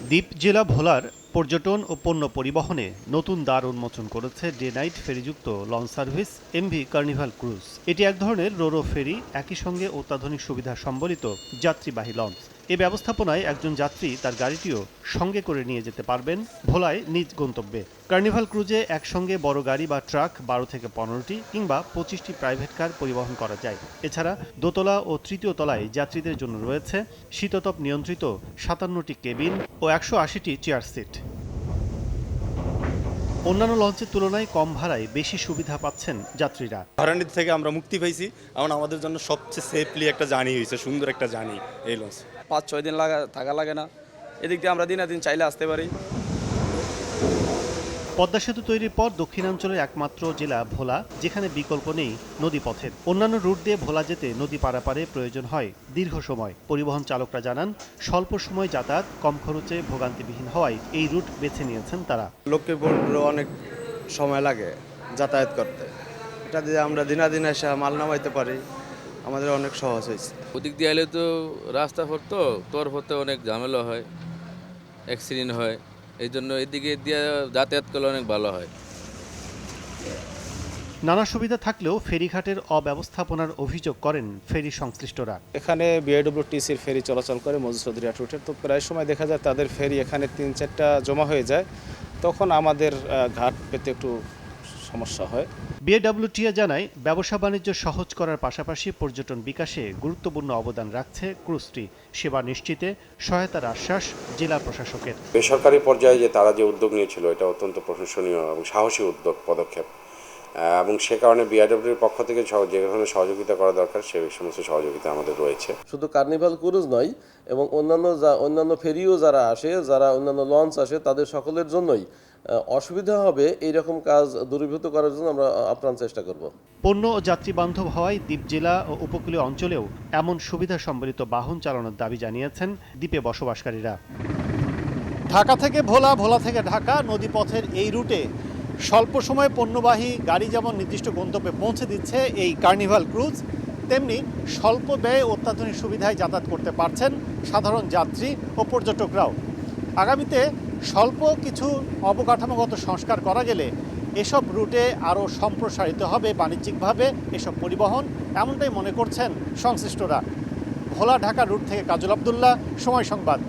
দ্বীপ জেলা ভোলার পর্যটন ও পণ্য পরিবহনে নতুন দ্বার উন্মোচন করেছে ডে নাইট ফেরিযুক্ত launch service MV carnival cruise. এটি এক ধরনের রোরো ফেরি, একই সঙ্গে অত্যাধুনিক সুবিধা সম্বলিত যাত্রীবাহী লঞ্চ। এ ব্যবস্থাপনায় একজন যাত্রী তার গাড়িটিও সঙ্গে করে নিয়ে যেতে পারবেন ভোলায় নিজ গন্তব্যে। কার্নিভাল ক্রুজে একসঙ্গে বড় গাড়ি বা ট্রাক ১২ থেকে ১৫টি কিংবা ২৫টি প্রাইভেট কার পরিবহন করা যায়। এছাড়া দোতলা ও তৃতীয় তলায় যাত্রীদের জন্য রয়েছে শীততাপ নিয়ন্ত্রিত ৫৭টি কেবিন ও ১৮০টি চেয়ার সিট। অন্যান্য লঞ্চের তুলনায় কম ভাড়ায় বেশি সুবিধা পাচ্ছেন যাত্রীরা। হয়রানির থেকে আমরা মুক্তি পাইছি, এখন আমাদের জন্য সবচেয়ে সেফলি একটা জার্নি হয়েছে, সুন্দর একটা জার্নি এই লঞ্চ। ৫-৬ দিন থাকা লাগে না, এদিক দিয়ে আমরা দিন চাইলে আসতে পারি। পদ্মা সেতু তৈরির পর দক্ষিণাঞ্চলের একমাত্র জেলা ভোলা, যেখানে বিকল্প নেই নদীপথের। অন্যান্য রুট দিয়ে ভোলা যেতে নদী পারাপারে প্রয়োজন হয় দীর্ঘ সময়। পরিবহন চালকরা জানান, স্বল্প সময় যাতায়াত, কম খরচে ভোগান্তিবিহীন হওয়ায় এই রুট বেছে নিয়েছেন তারা। লক্ষ্মীপুর অনেক সময় লাগে যাতায়াত করতে, এটা দিয়ে আমরা দিনাদিন এসে মাল নামাইতে পারি, আমাদের অনেক সহজ হয়েছে। ওদিক দিয়ে এলে তো রাস্তা তো তোর হতে অনেক ঝামেলা হয়, অ্যাক্সিডেন্ট হয়, এই জন্য এদিকে দিয়ে যাতায়াত করলে অনেক ভালো হয়। নানা সুবিধা থাকলেও ফেরিঘাটের অব্যবস্থাপনার অভিযোগ করেন ফেরি সংশ্লিষ্টরা। এখানে বিআইডব্লিউটিসির ফেরি চলাচল করে মজুসুদরিয়া রুটের, তো প্রায় সময় দেখা যায় তাদের ফেরি এখানে ৩-৪টা জমা হয়ে যায়, তখন আমাদের ঘাট পেতে একটু সমস্যা হয়। বিএডব্লিউটিএ জানায়, ব্যবসা বাণিজ্য সহজ করার পাশাপাশি পর্যটন বিকাশে গুরুত্বপূর্ণ অবদান রাখছে ক্রুজটি। সেবা নিশ্চিতে সহায়তার আশ্বাস জেলা প্রশাসকের। বেসরকারি পর্যায়ে যে তারা যে উদ্যোগ নিয়েছিল, এটা অত্যন্ত প্রশংসনীয় এবং সাহসী পদক্ষেপ, এবং সে কারণে বিআইডব্লিউর পক্ষ থেকে যে ধরনের সহযোগিতা করা দরকার সেই সমস্ত সহযোগিতা আমাদের রয়েছে। শুধু কার্নিভাল ক্রুজ নয়, এবং অন্যান্য ফেরিও যারা আসে, যারা অন্যান্য লঞ্চ আসে, তাদের সকলের জন্যই অসুবিধা হবে এইরকম কাজ দূরীভূত করার জন্য আমরা আপ্রাণ চেষ্টা করব। পণ্য ও যাত্রী বান্ধব হওয়ায় দ্বীপ জেলা ও উপকূলীয় অঞ্চলেও এমন সুবিধা সম্বলিত বাহন চালানোর দাবি জানিয়েছেন দ্বীপে বসবাসকারীরা। ঢাকা থেকে ভোলা, ভোলা থেকে ঢাকা নদীপথের এই রুটে স্বল্প সময়ে পণ্যবাহী গাড়ি যেমন নির্দিষ্ট গন্তব্যে পৌঁছে দিচ্ছে এই কার্নিভাল ক্রুজ, তেমনি স্বল্প ব্যয়ে অত্যাধুনিক সুবিধায় যাতায়াত করতে পারছেন সাধারণ যাত্রী ও পর্যটকরাও। আগামীতে স্বল্প কিছু অবকাঠামোগত সংস্কার করা গেলে এসব রুটে আরও সম্প্রসারিত হবে বাণিজ্যিকভাবে এসব পরিবহন, এমনটাই মনে করছেন সংশ্লিষ্টরা। ভোলা ঢাকা রুট থেকে কাজল আবদুল্লাহ, সময় সংবাদ।